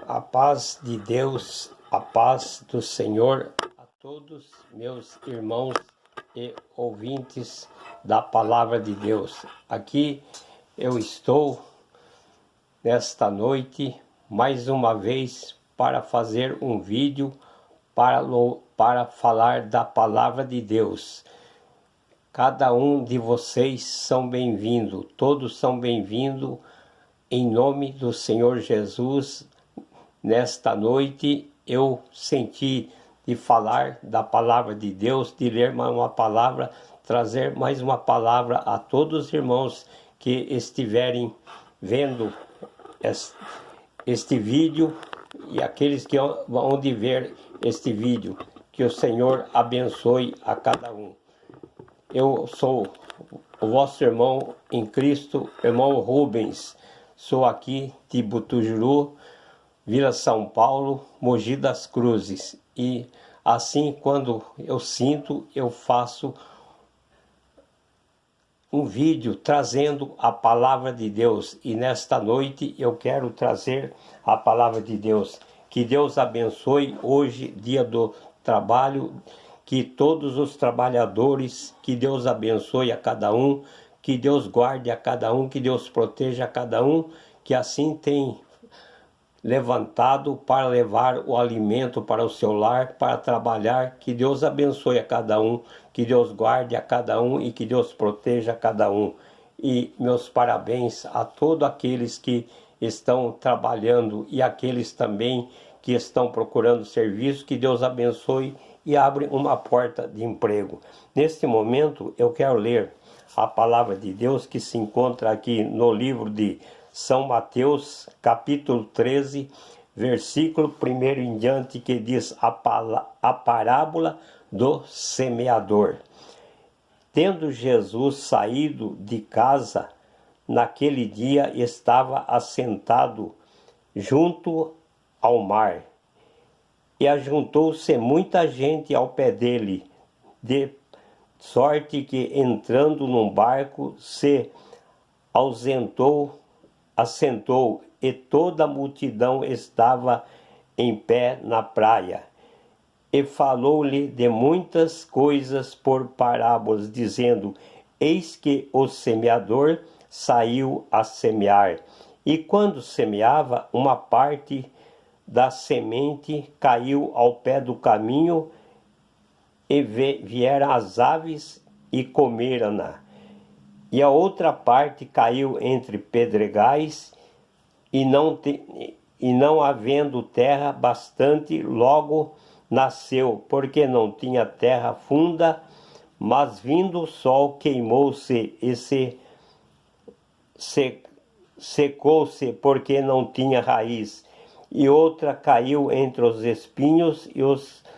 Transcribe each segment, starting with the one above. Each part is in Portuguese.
A paz de Deus, a paz do Senhor a todos meus irmãos e ouvintes da Palavra de Deus. Aqui eu estou nesta noite mais uma vez para fazer um vídeo para falar da Palavra de Deus. Cada um de vocês são bem-vindos, todos são bem-vindos em nome do Senhor Jesus. Nesta noite eu senti de falar da palavra de Deus, de ler mais uma palavra, trazer mais uma palavra a todos os irmãos que estiverem vendo este vídeo e aqueles que vão de ver este vídeo. Que o Senhor abençoe a cada um. Eu sou o vosso irmão em Cristo, irmão Rubens. Sou aqui de Butujuru, Vila São Paulo, Mogi das Cruzes. E assim, quando eu sinto, eu faço um vídeo trazendo a palavra de Deus. E nesta noite eu quero trazer a palavra de Deus. Que Deus abençoe hoje, dia do trabalho, que todos os trabalhadores, que Deus abençoe a cada um, que Deus guarde a cada um, que Deus proteja a cada um, que assim tem levantado para levar o alimento para o seu lar, para trabalhar. Que Deus abençoe a cada um, que Deus guarde a cada um e que Deus proteja a cada um. E meus parabéns a todos aqueles que estão trabalhando e aqueles também que estão procurando serviço. Que Deus abençoe e abre uma porta de emprego. Neste momento eu quero ler a palavra de Deus que se encontra aqui no livro de São Mateus, capítulo 13, versículo 1 em diante, que diz a parábola do semeador. Tendo Jesus saído de casa, naquele dia estava assentado junto ao mar, e ajuntou-se muita gente ao pé dele, de sorte que, entrando num barco, se assentou, e toda a multidão estava em pé na praia. E falou-lhe de muitas coisas por parábolas, dizendo: Eis que o semeador saiu a semear. E quando semeava, uma parte da semente caiu ao pé do caminho, e vieram as aves e comeram-na. E a outra parte caiu entre pedregais, e não havendo terra bastante, logo nasceu, porque não tinha terra funda, mas vindo o sol queimou-se e secou-se, porque não tinha raiz. E outra caiu entre os espinhos, e os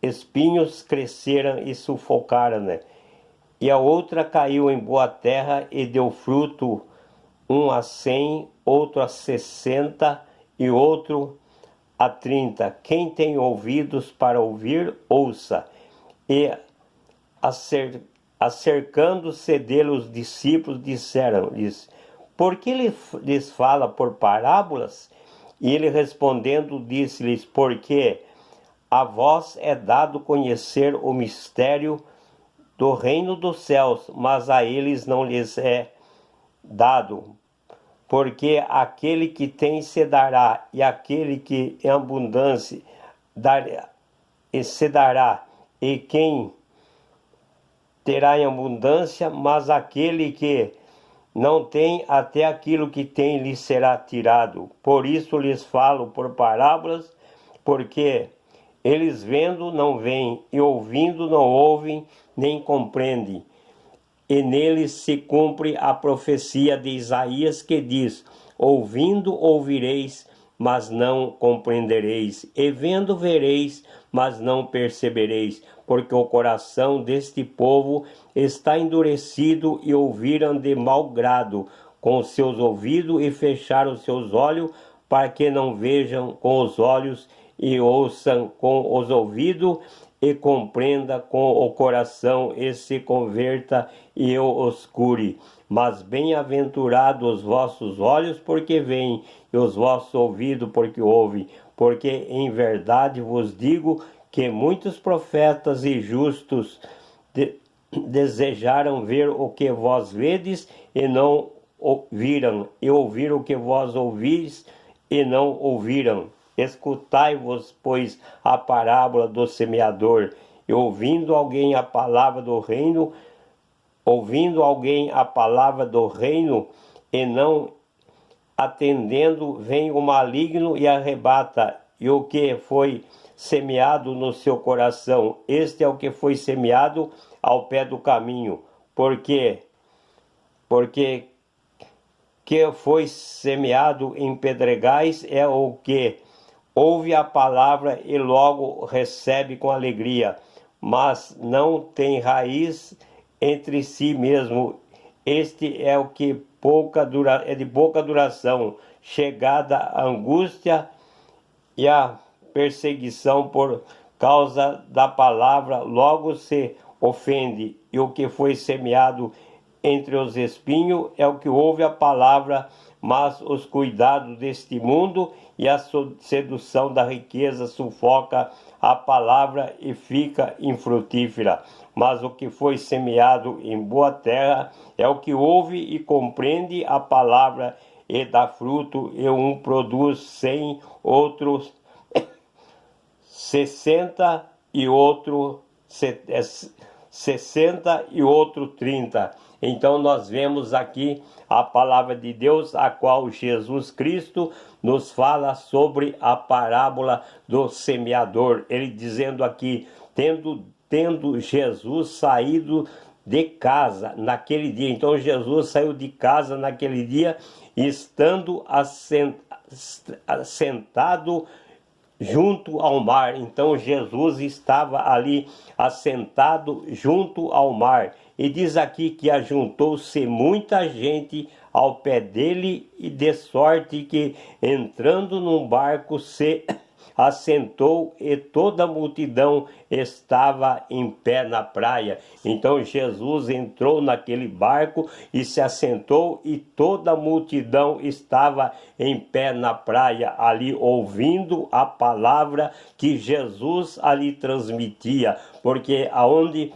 espinhos cresceram e sufocaram-na. E a outra caiu em boa terra e deu fruto, um a 100, outro a 60 e outro a 30. Quem tem ouvidos para ouvir, ouça. E acercando-se dele os discípulos, disseram-lhes: Por que lhes fala por parábolas? E ele respondendo disse-lhes: Porque a vós é dado conhecer o mistério do reino dos céus, mas a eles não lhes é dado. Porque aquele que tem se dará, e aquele que em abundância se dará, e quem terá em abundância, mas aquele que não tem, até aquilo que tem lhe será tirado. Por isso lhes falo por parábolas, porque eles vendo não veem, e ouvindo não ouvem, nem compreendem. E neles se cumpre a profecia de Isaías, que diz: Ouvindo ouvireis, mas não compreendereis, e vendo vereis, mas não percebereis, porque o coração deste povo está endurecido, e ouviram de mau grado com os seus ouvidos, e fecharam os seus olhos, para que não vejam com os olhos, e ouçam com os ouvidos, e compreenda com o coração, e se converta, e eu os cure. Mas bem-aventurados os vossos olhos, porque veem, e os vossos ouvidos, porque ouvem. Porque em verdade vos digo que muitos profetas e justos desejaram ver o que vós vedes e não ouviram, e ouvir o que vós ouvis e não ouviram. Escutai-vos, pois, a parábola do semeador. E ouvindo alguém a palavra do reino e não atendendo, vem o maligno e arrebata, e o que foi semeado no seu coração, este é o que foi semeado ao pé do caminho, porque que foi semeado em pedregais é o que ouve a palavra e logo recebe com alegria, mas não tem raiz entre si mesmo. Este é o que é de pouca duração, chegada a angústia e a perseguição por causa da palavra, logo se ofende. E o que foi semeado entre os espinhos é o que ouve a palavra, mas os cuidados deste mundo e a sedução da riqueza sufoca a palavra e fica infrutífera. Mas o que foi semeado em boa terra é o que ouve e compreende a palavra e dá fruto, e um produz 100, outros 60 e outro 60 e outro 30. Então nós vemos aqui a palavra de Deus, a qual Jesus Cristo nos fala sobre a parábola do semeador. Ele dizendo aqui, tendo Jesus saído de casa naquele dia. Então Jesus saiu de casa naquele dia, estando assentado junto ao mar. Então Jesus estava ali assentado junto ao mar. E diz aqui que ajuntou-se muita gente ao pé dele, e de sorte que, entrando num barco, se assentou, e toda a multidão estava em pé na praia. Então Jesus entrou naquele barco e se assentou, e toda a multidão estava em pé na praia, ali ouvindo a palavra que Jesus ali transmitia, porque aonde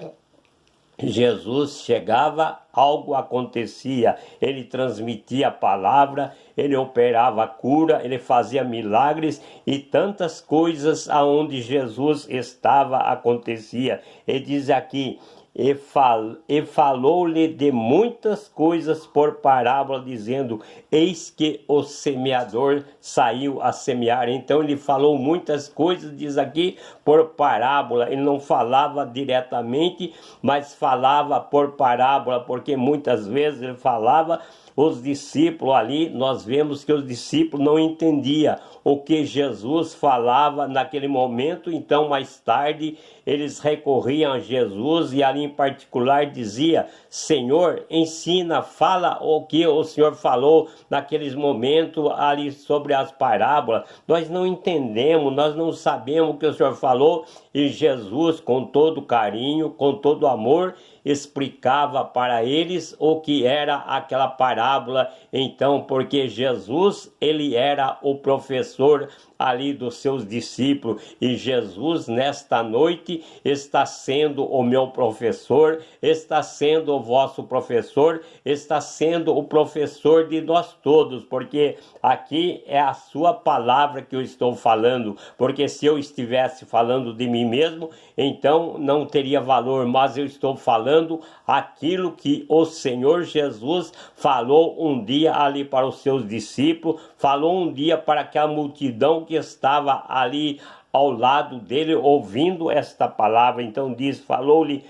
Jesus chegava, algo acontecia. Ele transmitia a palavra, ele operava a cura, ele fazia milagres, e tantas coisas aonde Jesus estava acontecia. Ele diz aqui, e falou-lhe de muitas coisas por parábola, dizendo, eis que o semeador saiu a semear. Então ele falou muitas coisas, diz aqui, por parábola. Ele não falava diretamente, mas falava por parábola, porque muitas vezes ele falava, os discípulos ali, nós vemos que os discípulos não entendiam o que Jesus falava naquele momento. Então mais tarde eles recorriam a Jesus, e ali em particular dizia, Senhor, ensina, fala o que o Senhor falou naqueles momentos ali sobre as parábolas. Nós não entendemos, nós não sabemos o que o Senhor falou. E Jesus, com todo carinho, com todo amor, explicava para eles o que era aquela parábola. Então, porque Jesus, ele era o professor ali dos seus discípulos, e Jesus nesta noite está sendo o meu professor, está sendo o vosso professor, está sendo o professor de nós todos, porque aqui é a sua palavra que eu estou falando, porque se eu estivesse falando de mim mesmo, então não teria valor, mas eu estou falando aquilo que o Senhor Jesus falou um dia ali para os seus discípulos, falou um dia para aquela multidão que estava ali ao lado dele ouvindo esta palavra. Então diz, falou-lhe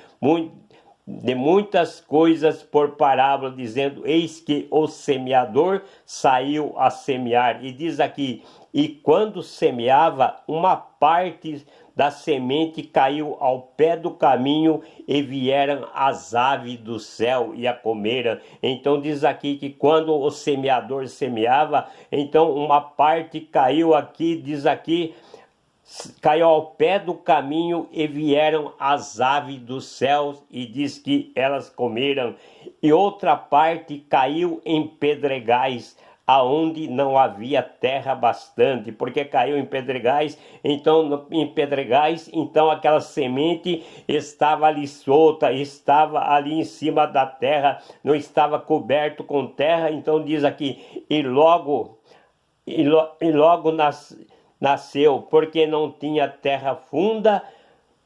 de muitas coisas por parábola, dizendo, eis que o semeador saiu a semear. E diz aqui, e quando semeava, uma parte da semente caiu ao pé do caminho, e vieram as aves do céu e a comeram. Então diz aqui que quando o semeador semeava, então uma parte caiu aqui, diz aqui, caiu ao pé do caminho e vieram as aves dos céus e diz que elas comeram. E outra parte caiu em pedregais, aonde não havia terra bastante, porque caiu em pedregais, então aquela semente estava ali solta, estava ali em cima da terra, não estava coberto com terra. Então diz aqui, e logo nasceu, porque não tinha terra funda.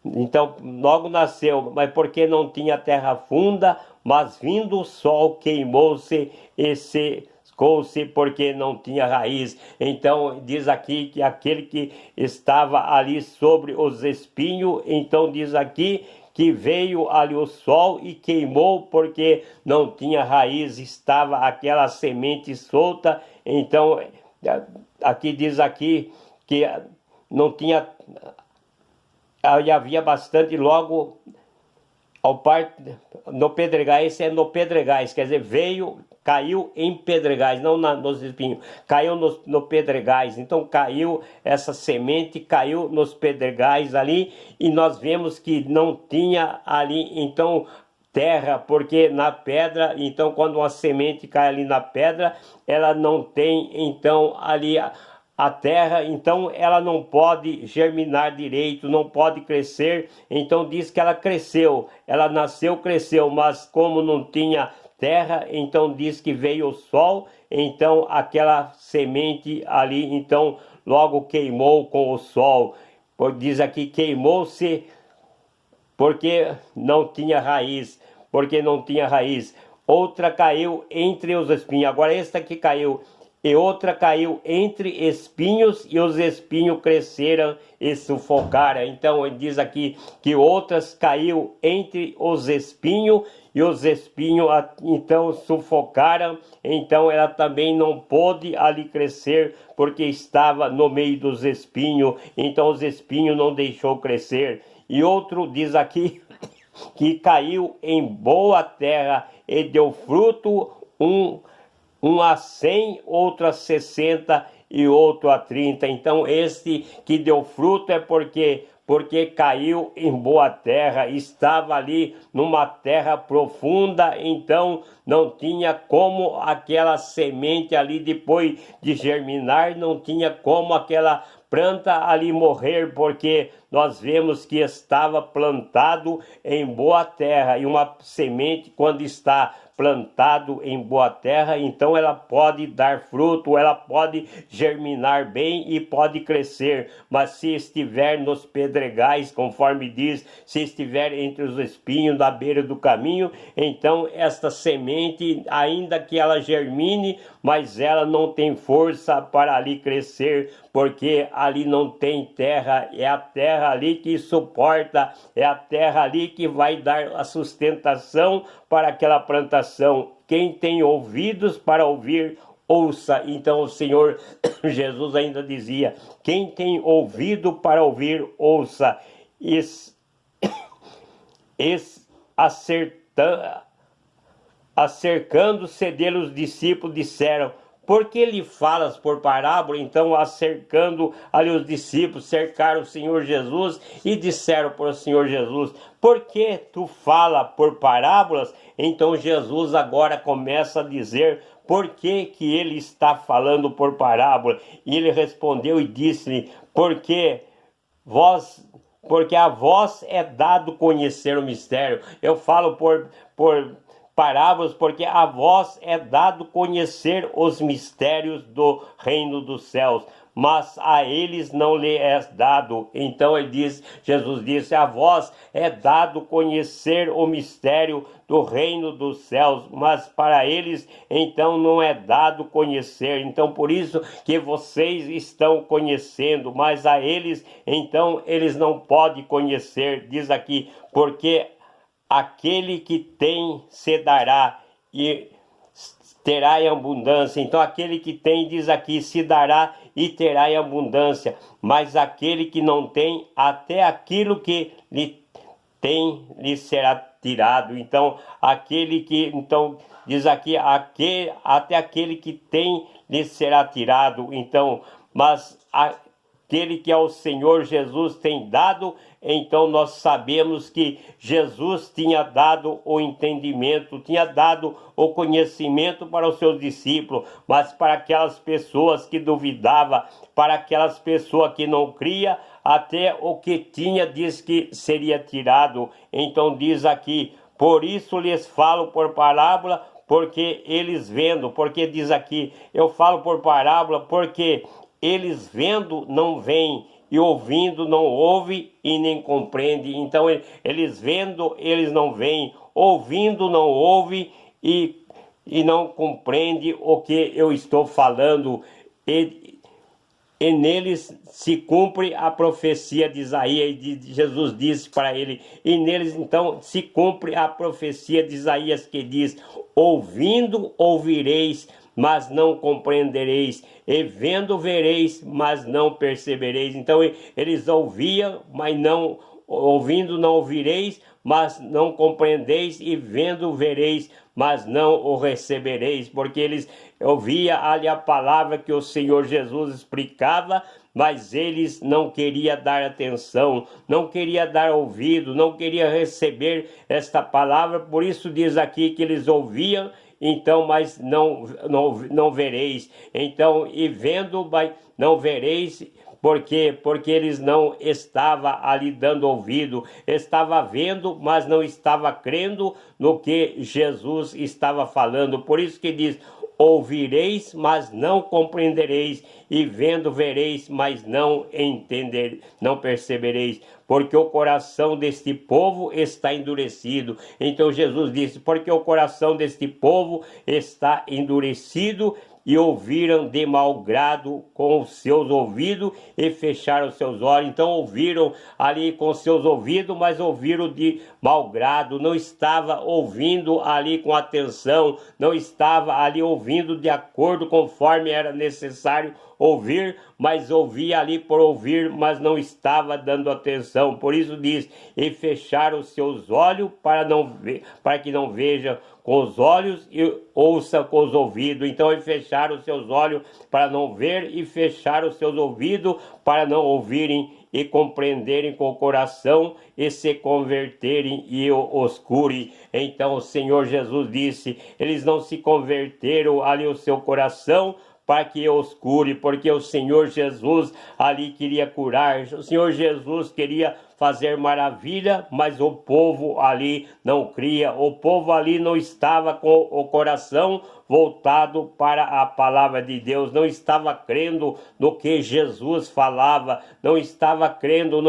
Então logo nasceu, mas porque não tinha terra funda, mas vindo o sol queimou-se e secou-se, porque não tinha raiz. Então diz aqui que aquele que estava ali sobre os espinhos, então diz aqui que veio ali o sol e queimou, porque não tinha raiz, estava aquela semente solta. Então aqui diz aqui que não tinha, havia bastante, logo no pedregais, esse é no pedregais, quer dizer, caiu em pedregais, não nos espinhos, caiu no pedregais. Então caiu essa semente, caiu nos pedregais ali, e nós vemos que não tinha ali, então, terra, porque na pedra, então quando uma semente cai ali na pedra, ela não tem, então, ali a terra, então ela não pode germinar direito, não pode crescer. Então diz que ela cresceu, ela nasceu, cresceu, mas como não tinha terra, então diz que veio o sol, então aquela semente ali, então logo queimou com o sol. Diz aqui, queimou-se porque não tinha raiz, Outra caiu entre os espinhos. Agora esta que caiu, e outra caiu entre espinhos, e os espinhos cresceram e sufocaram. Então ele diz aqui que outras caiu entre os espinhos, e os espinhos então sufocaram. Então ela também não pôde ali crescer, porque estava no meio dos espinhos. Então os espinhos não deixou crescer. E outro diz aqui que caiu em boa terra e deu fruto, um a 100, outro a 60 e outro a 30. Então este que deu fruto é porque caiu em boa terra, estava ali numa terra profunda, então não tinha como aquela semente ali, depois de germinar, não tinha como aquela planta ali morrer, porque nós vemos que estava plantado em boa terra, e uma semente, quando está plantado em boa terra, então ela pode dar fruto, ela pode germinar bem e pode crescer. Mas se estiver nos pedregais, conforme diz, se estiver entre os espinhos na beira do caminho, então esta semente, ainda que ela germine, mas ela não tem força para ali crescer, porque ali não tem terra. É a terra ali que suporta, é a terra ali que vai dar a sustentação para aquela plantação. Quem tem ouvidos para ouvir, ouça. Então o Senhor Jesus ainda dizia, quem tem ouvido para ouvir, ouça. Acercando-se dele os discípulos disseram, por que lhe falas por parábola? Então, acercando ali os discípulos, cercaram o Senhor Jesus e disseram para o Senhor Jesus, por que tu fala por parábolas? Então Jesus agora começa a dizer por que ele está falando por parábola. E ele respondeu e disse-lhe, porque a vós é dado conhecer o mistério. Eu falo por parábolas porque a vós é dado conhecer os mistérios do reino dos céus, mas a eles não lhe é dado. Então Jesus disse, a vós é dado conhecer o mistério do reino dos céus, mas para eles então não é dado conhecer. Então por isso que vocês estão conhecendo, mas a eles então eles não podem conhecer. Diz aqui, porque aquele que tem se dará e terá em abundância. Então aquele que tem, diz aqui, se dará e terá em abundância, mas aquele que não tem, até aquilo que lhe tem lhe será tirado. Então aquele que, então diz aqui, até aquele que tem lhe será tirado. Então, mas aquele que é o Senhor Jesus tem dado, então nós sabemos que Jesus tinha dado o entendimento, tinha dado o conhecimento para os seus discípulos, mas para aquelas pessoas que duvidavam, para aquelas pessoas que não criam, até o que tinha diz que seria tirado. Então diz aqui, por isso lhes falo por parábola, porque eles vendo, porque diz aqui, eu falo por parábola, porque eles vendo não veem, e ouvindo não ouve e nem compreende. Então eles vendo, eles não veem, ouvindo não ouve e não compreende o que eu estou falando. E neles se cumpre a profecia de Isaías, e Jesus disse para ele, e neles então se cumpre a profecia de Isaías que diz, ouvindo ouvireis, mas não compreendereis, e vendo vereis, mas não percebereis. Então eles ouviam, mas não, ouvindo não ouvireis, mas não compreendeis, e vendo vereis, mas não o recebereis, porque eles ouviam ali a palavra que o Senhor Jesus explicava, mas eles não queriam dar atenção, não queriam dar ouvido, não queriam receber esta palavra. Por isso diz aqui que eles ouviam, então, mas não vereis. Então, e vendo, mas não vereis. Por quê? Porque eles não estavam ali dando ouvido, estava vendo, mas não estava crendo no que Jesus estava falando. Por isso que diz, ouvireis, mas não compreendereis, e vendo vereis, mas não não percebereis, porque o coração deste povo está endurecido. Então Jesus disse, porque o coração deste povo está endurecido, e ouviram de mau grado com os seus ouvidos e fecharam os seus olhos. Então ouviram ali com os seus ouvidos, mas ouviram de mau grado, não estava ouvindo ali com atenção, não estava ali ouvindo de acordo conforme era necessário ouvir, mas ouvia ali por ouvir, mas não estava dando atenção. Por isso diz, e fecharam os seus olhos para que não vejam com os olhos e ouça com os ouvidos. Então eles fecharam os seus olhos para não ver, e fecharam os seus ouvidos para não ouvirem, e compreenderem com o coração, e se converterem e os cure. Então o Senhor Jesus disse, eles não se converteram ali o seu coração, para que eu os cure, porque o Senhor Jesus ali queria curar, o Senhor Jesus queria fazer maravilha, mas o povo ali não cria, o povo ali não estava com o coração voltado para a palavra de Deus, não estava crendo no que Jesus falava, não estava crendo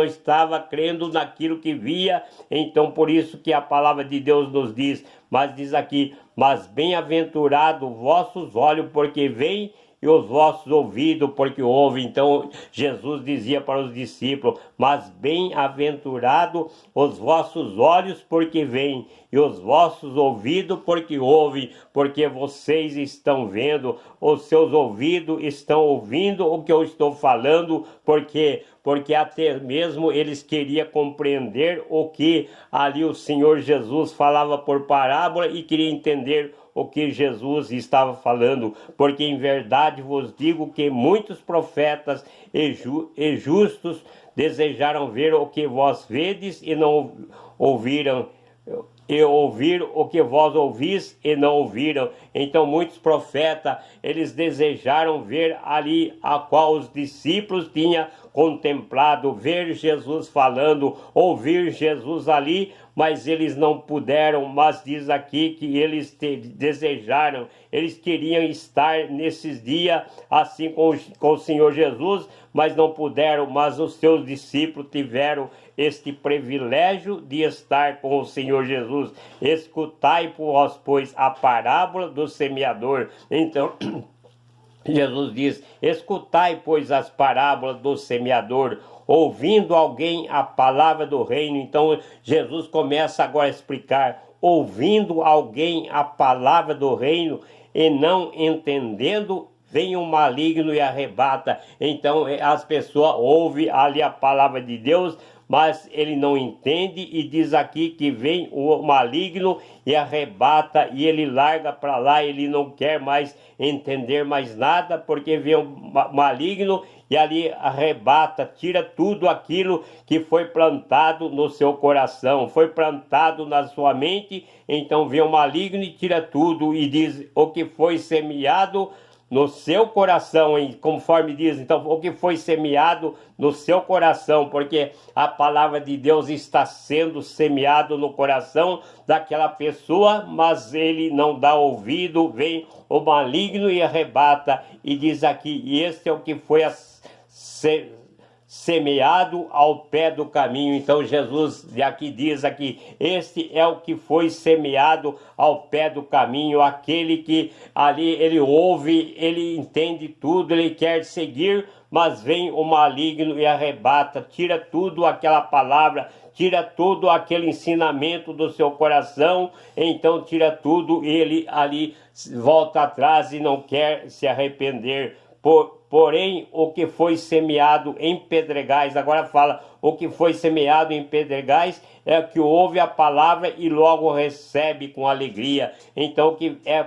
naquilo que via. Então por isso que a palavra de Deus nos diz, mas diz aqui, mas bem-aventurado vossos olhos, porque veem, e os vossos ouvidos, porque ouvem. Então Jesus dizia para os discípulos, mas bem-aventurado os vossos olhos, porque veem, e os vossos ouvidos, porque ouvem, porque vocês estão vendo, os seus ouvidos estão ouvindo o que eu estou falando, porque até mesmo eles queriam compreender o que ali o Senhor Jesus falava por parábola, e queria entender o que Jesus estava falando, porque em verdade vos digo que muitos profetas e justos desejaram ver o que vós vedes e não ouviram, e ouvir o que vós ouvis e não ouviram. Então muitos profetas, eles desejaram ver ali a qual os discípulos tinham contemplado, ver Jesus falando, ouvir Jesus ali, mas eles não puderam. Mas diz aqui que eles desejaram, eles queriam estar nesses dias assim com o Senhor Jesus, mas não puderam. Mas os seus discípulos tiveram este privilégio de estar com o Senhor Jesus. Escutai, pois, a parábola do semeador. Então Jesus diz, escutai, pois, as parábolas do semeador, ouvindo alguém a palavra do reino. Então Jesus começa agora a explicar, ouvindo alguém a palavra do reino e não entendendo, vem um maligno e arrebata. Então as pessoas ouvem ali a palavra de Deus, mas ele não entende, e diz aqui que vem o maligno e arrebata, e ele larga para lá, ele não quer mais entender mais nada, porque vem o maligno e ali arrebata, tira tudo aquilo que foi plantado no seu coração, foi plantado na sua mente. Então vem o maligno e tira tudo e diz o que foi semeado no seu coração, conforme diz, então, o que foi semeado no seu coração, porque a palavra de Deus está sendo semeado no coração daquela pessoa, mas ele não dá ouvido, vem o maligno e arrebata, e diz aqui, e este é o que foi semeado ao pé do caminho. Então Jesus aqui diz aqui, este é o que foi semeado ao pé do caminho, aquele que ali ele ouve, ele entende tudo, ele quer seguir, mas vem o maligno e arrebata, tira tudo aquela palavra, tira todo aquele ensinamento do seu coração, então tira tudo, ele ali volta atrás e não quer se arrepender. Porém, o que foi semeado em pedregais, agora fala, o que foi semeado em pedregais é que ouve a palavra e logo recebe com alegria. Então, o que é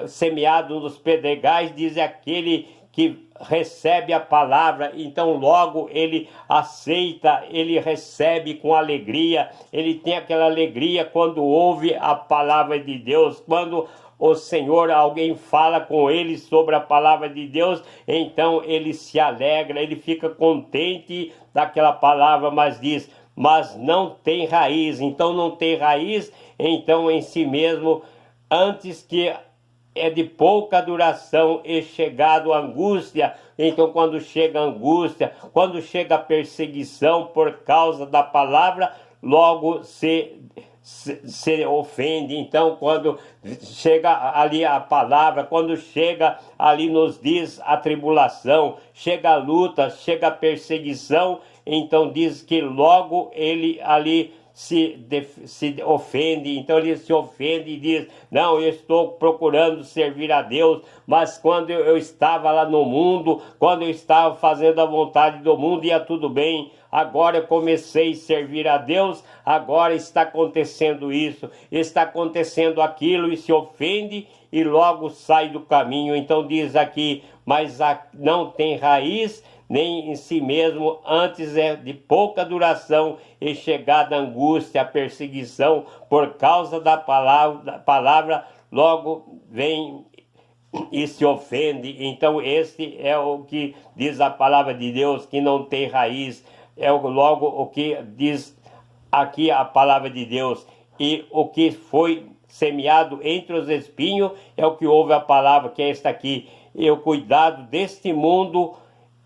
semeado nos pedregais, diz aquele que recebe a palavra, então logo ele aceita, ele recebe com alegria, ele tem aquela alegria quando ouve a palavra de Deus, quando o Senhor, alguém fala com ele sobre a palavra de Deus, então ele se alegra, ele fica contente daquela palavra, mas diz, mas não tem raiz. Então não tem raiz, então em si mesmo, antes que é de pouca duração e chegado a angústia. Então quando chega a angústia, quando chega a perseguição por causa da palavra, logo se ofende. Então quando chega ali a palavra, quando chega ali nos diz a tribulação, chega a luta, chega a perseguição, então diz que logo ele ali se ofende. Então ele se ofende e diz, não, eu estou procurando servir a Deus, mas quando eu estava lá no mundo, quando eu estava fazendo a vontade do mundo, ia tudo bem. Agora eu comecei a servir a Deus, agora está acontecendo isso, está acontecendo aquilo, e se ofende e logo sai do caminho. Então diz aqui, mas não tem raiz nem em si mesmo, antes é de pouca duração e chegada a angústia, a perseguição por causa da palavra, logo vem e se ofende. Então este é o que diz a palavra de Deus, que não tem raiz, é logo o que diz aqui a palavra de Deus. E o que foi semeado entre os espinhos é o que ouve a palavra, que é esta aqui, e o cuidado deste mundo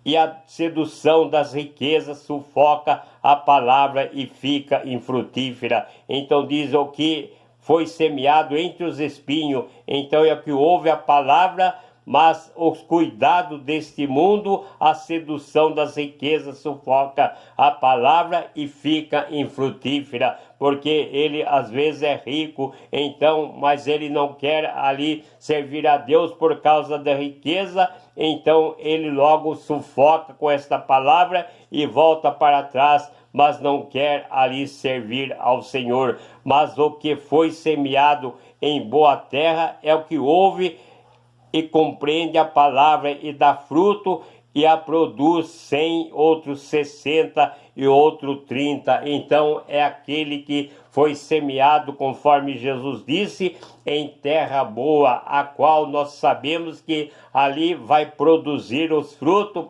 e a sedução das riquezas sufoca a palavra e fica infrutífera. Então diz o que foi semeado entre os espinhos, então é o que ouve a palavra, mas os cuidados deste mundo, a sedução das riquezas sufoca a palavra e fica infrutífera, porque ele às vezes é rico, então, mas ele não quer ali servir a Deus por causa da riqueza, então ele logo sufoca com esta palavra e volta para trás, mas não quer ali servir ao Senhor. Mas o que foi semeado em boa terra é o que ouve e compreende a palavra e dá fruto, e a produz 100, outros 60 e outro 30. Então é aquele que foi semeado, conforme Jesus disse, em terra boa, a qual nós sabemos que ali vai produzir os frutos,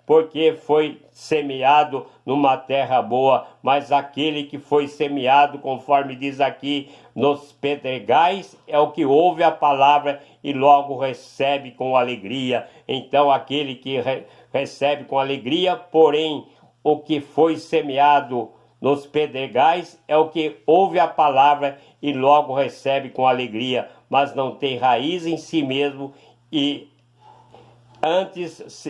porque foi semeado numa terra boa. Mas aquele que foi semeado, conforme diz aqui, nos pedregais, é o que ouve a palavra e logo recebe com alegria. Então aquele que recebe com alegria, porém o que foi semeado nos pedregais é o que ouve a palavra e logo recebe com alegria, mas não tem raiz em si mesmo, e antes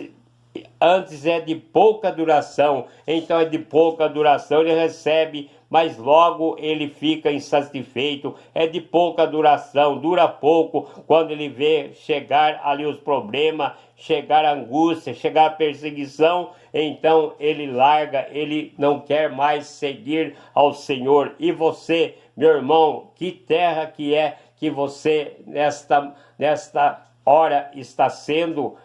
é de pouca duração. Então é de pouca duração, ele recebe, mas logo ele fica insatisfeito. É de pouca duração, dura pouco. Quando ele vê chegar ali os problemas, chegar a angústia, chegar a perseguição, então ele larga, ele não quer mais seguir ao Senhor. E você, meu irmão, que terra que é que você nesta hora está sendo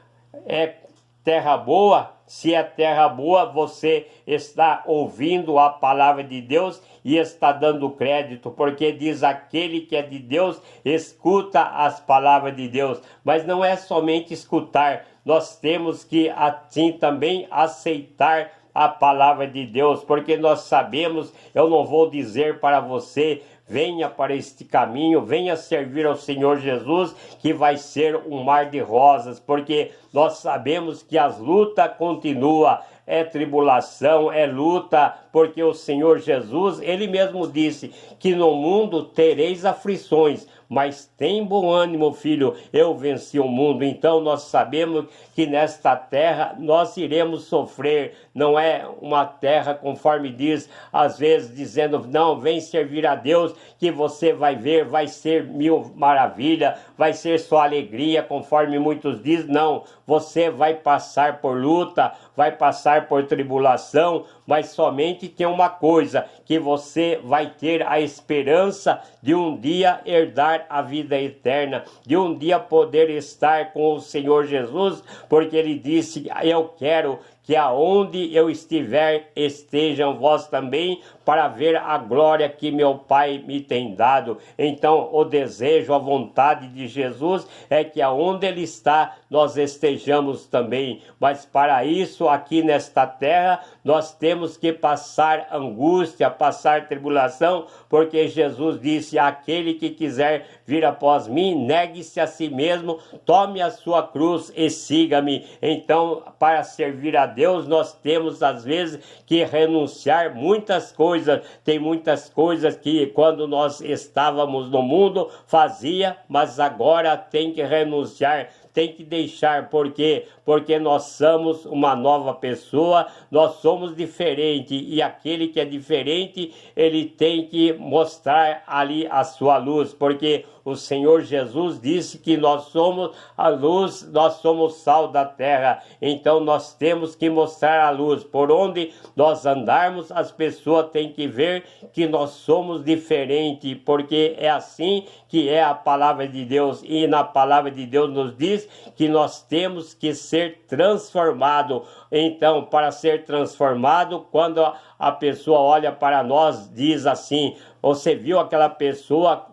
terra boa? Se é terra boa, você está ouvindo a palavra de Deus e está dando crédito, porque diz: aquele que é de Deus escuta as palavras de Deus. Mas não é somente escutar, nós temos que assim também aceitar a palavra de Deus, porque nós sabemos, eu não vou dizer para você: venha para este caminho, venha servir ao Senhor Jesus, que vai ser um mar de rosas, porque nós sabemos que as lutas continuam, é tribulação, é luta, porque o Senhor Jesus, Ele mesmo disse que no mundo tereis aflições, mas tem bom ânimo, filho, eu venci o mundo. Então nós sabemos que nesta terra nós iremos sofrer, não é uma terra conforme diz, às vezes dizendo: não, vem servir a Deus, que você vai ver, vai ser mil maravilha, vai ser só alegria, conforme muitos dizem. Não, você vai passar por luta, vai passar por tribulação, mas somente tem uma coisa, que você vai ter a esperança de um dia herdar a vida eterna, de um dia poder estar com o Senhor Jesus, porque Ele disse: eu quero que aonde eu estiver, estejam vós também, para ver a glória que meu Pai me tem dado. Então, o desejo, a vontade de Jesus é que aonde Ele está, nós estejamos também. Mas para isso, aqui nesta terra, nós temos que passar angústia, passar tribulação, porque Jesus disse: aquele que quiser vir após mim, negue-se a si mesmo, tome a sua cruz e siga-me. Então, para servir a Deus, nós temos às vezes que renunciar muitas coisas. Tem muitas coisas que quando nós estávamos no mundo fazia, mas agora tem que renunciar, tem que deixar. Por quê? Porque nós somos uma nova pessoa, nós somos diferentes, e aquele que é diferente, ele tem que mostrar ali a sua luz, porque o Senhor Jesus disse que nós somos a luz, nós somos sal da terra. Então nós temos que mostrar a luz. Por onde nós andarmos, as pessoas têm que ver que nós somos diferentes, porque é assim que é a palavra de Deus. E na palavra de Deus nos diz que nós temos que ser transformado. Então, para ser transformado, quando a pessoa olha para nós, diz assim: você viu aquela pessoa,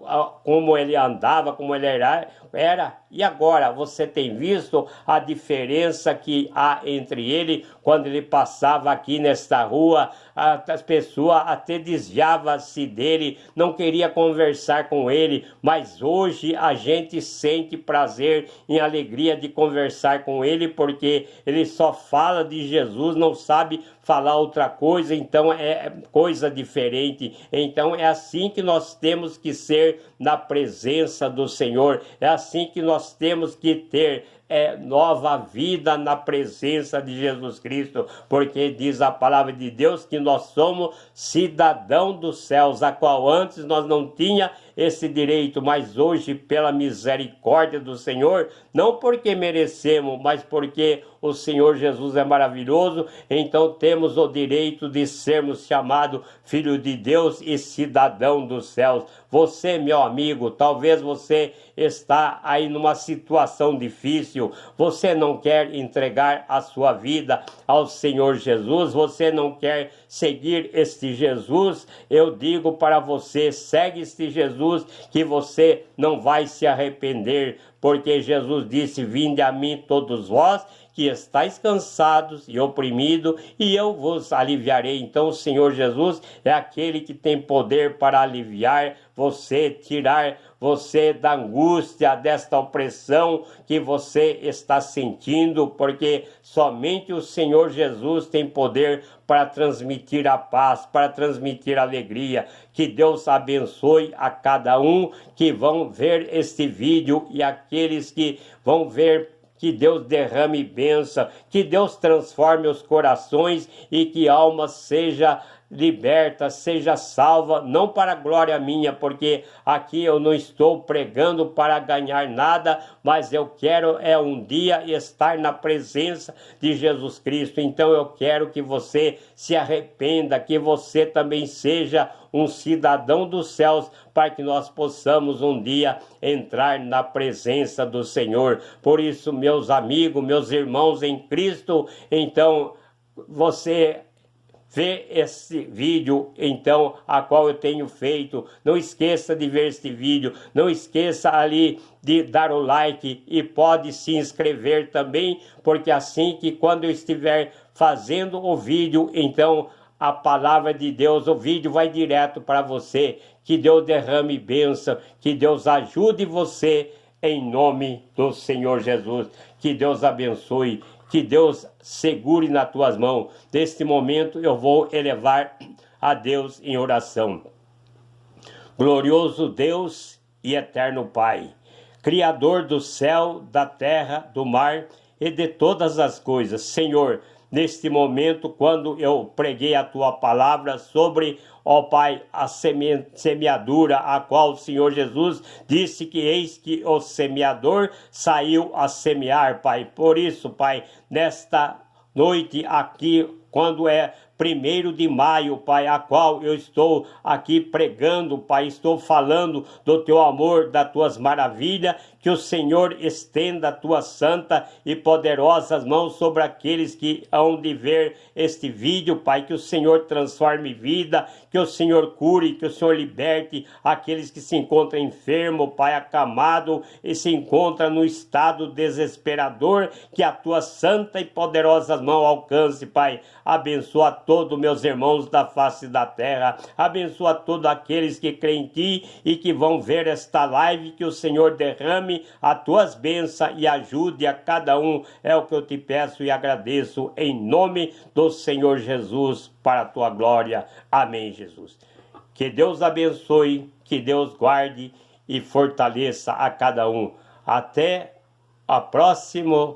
como ele andava, como ele era, e agora você tem visto a diferença que há entre ele? Quando ele passava aqui nesta rua, as pessoas até desviavam-se dele, não queria conversar com ele, mas hoje a gente sente prazer e alegria de conversar com ele, porque ele só fala de Jesus, não sabe falar outra coisa, então é coisa diferente. Então é assim que nós temos que ser na presença do Senhor, é assim que nós temos que ter nova vida na presença de Jesus Cristo, porque diz a palavra de Deus que nós somos cidadão dos céus, a qual antes nós não tinha esse direito, mas hoje, pela misericórdia do Senhor, não porque merecemos, mas porque o Senhor Jesus é maravilhoso, então temos o direito de sermos chamados filho de Deus e cidadão dos céus. Você, meu amigo, talvez você está aí numa situação difícil, você não quer entregar a sua vida ao Senhor Jesus, você não quer seguir este Jesus. Eu digo para você: segue este Jesus, que você não vai se arrepender, porque Jesus disse: vinde a mim todos vós que estáis cansados e oprimidos, e eu vos aliviarei. Então o Senhor Jesus é aquele que tem poder para aliviar você, tirar você da angústia, desta opressão que você está sentindo, porque somente o Senhor Jesus tem poder para transmitir a paz, para transmitir a alegria. Que Deus abençoe a cada um que vão ver este vídeo e aqueles que vão ver. Que Deus derrame bênção, que Deus transforme os corações e que a alma seja liberta, seja salva, não para a glória minha, porque aqui eu não estou pregando para ganhar nada, mas eu quero um dia estar na presença de Jesus Cristo. Então eu quero que você se arrependa, que você também seja um cidadão dos céus, para que nós possamos um dia entrar na presença do Senhor. Por isso, meus amigos, meus irmãos em Cristo, então você vê esse vídeo, então, a qual eu tenho feito. Não esqueça de ver este vídeo, não esqueça ali de dar o like e pode se inscrever também, porque assim que quando eu estiver fazendo o vídeo, então a palavra de Deus, o vídeo vai direto para você. Que Deus derrame bênção, que Deus ajude você em nome do Senhor Jesus. Que Deus abençoe, que Deus segure nas tuas mãos. Neste momento eu vou elevar a Deus em oração. Glorioso Deus e eterno Pai, Criador do céu, da terra, do mar e de todas as coisas. Senhor, neste momento, quando eu preguei a tua palavra sobre, ó Pai, a semeadura, a qual o Senhor Jesus disse que eis que o semeador saiu a semear, Pai. Por isso, Pai, nesta noite aqui, quando é 1º de maio, Pai, a qual eu estou aqui pregando, Pai, estou falando do teu amor, das tuas maravilhas, que o Senhor estenda a tua santa e poderosas mãos sobre aqueles que hão de ver este vídeo, Pai, que o Senhor transforme vida, que o Senhor cure, que o Senhor liberte aqueles que se encontram enfermos, Pai, acamado e se encontram no estado desesperador, que a tua santa e poderosas mãos alcance, Pai. Abençoa todos meus irmãos da face da terra, abençoa todos aqueles que creem em ti e que vão ver esta live, que o Senhor derrame as tuas bênçãos e ajude a cada um, é o que eu te peço e agradeço em nome do Senhor Jesus, para a tua glória. Amém, Jesus. Que Deus abençoe, que Deus guarde e fortaleça a cada um. Até a próxima